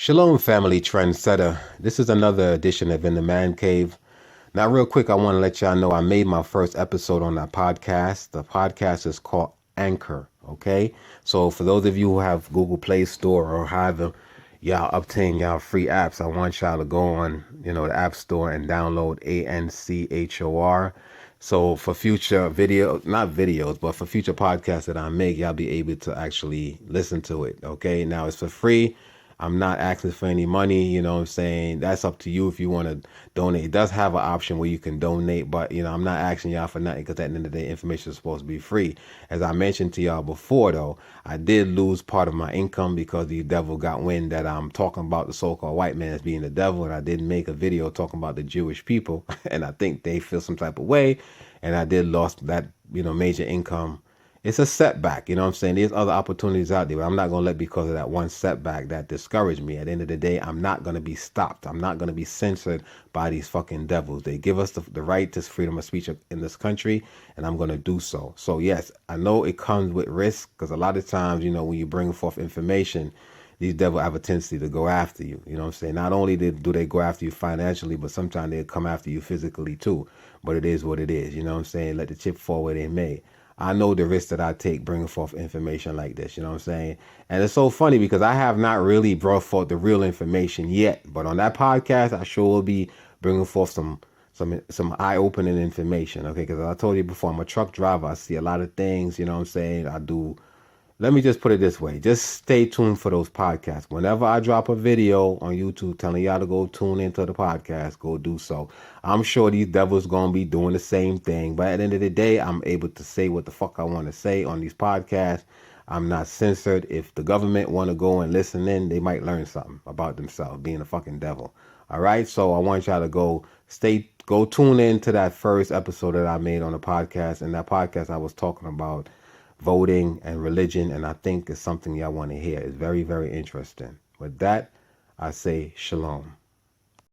Shalom, family trendsetter. This is another edition of In the Man Cave. Now, real quick, I want to let y'all know I made my first episode on that podcast. The podcast is called Anchor, okay? So for those of you who have Google Play Store or however y'all obtain y'all free apps, I want y'all to go on, the App Store and download ANCHOR. So for future not videos, but for future podcasts that I make, y'all be able to actually listen to it, okay? Now, it's for free. I'm not asking for any money, you know what I'm saying? That's up to you if you want to donate. It does have an option where you can donate, but, I'm not asking y'all for nothing because at the end of the day, information is supposed to be free. As I mentioned to y'all before, though, I did lose part of my income because the devil got wind that I'm talking about the so-called white man as being the devil, and I did make a video talking about the Jewish people, and I think they feel some type of way, and I did lost that, major income. It's a setback, you know what I'm saying? There's other opportunities out there, but I'm not going to let because of that one setback that discouraged me. At the end of the day, I'm not going to be stopped. I'm not going to be censored by these fucking devils. They give us the right to freedom of speech in this country, and I'm going to do so. So, yes, I know it comes with risk because a lot of times, when you bring forth information, these devils have a tendency to go after you. You know what I'm saying? Not only do they go after you financially, but sometimes they come after you physically too. But it is what it is. You know what I'm saying? Let the chip fall where they may. I know the risk that I take bringing forth information like this, you know what I'm saying? And it's so funny because I have not really brought forth the real information yet. But on that podcast, I sure will be bringing forth some eye-opening information, okay? Because I told you before, I'm a truck driver. I see a lot of things, you know what I'm saying? Let me just put it this way. Just stay tuned for those podcasts. Whenever I drop a video on YouTube telling y'all to go tune into the podcast, go do so. I'm sure these devils going to be doing the same thing. But at the end of the day, I'm able to say what the fuck I want to say on these podcasts. I'm not censored. If the government want to go and listen in, they might learn something about themselves, being a fucking devil. All right? So I want y'all to go tune in to that first episode that I made on the podcast. In that podcast, I was talking about voting and religion, and I think it's something y'all want to hear. It's very, very interesting. With that, I say shalom.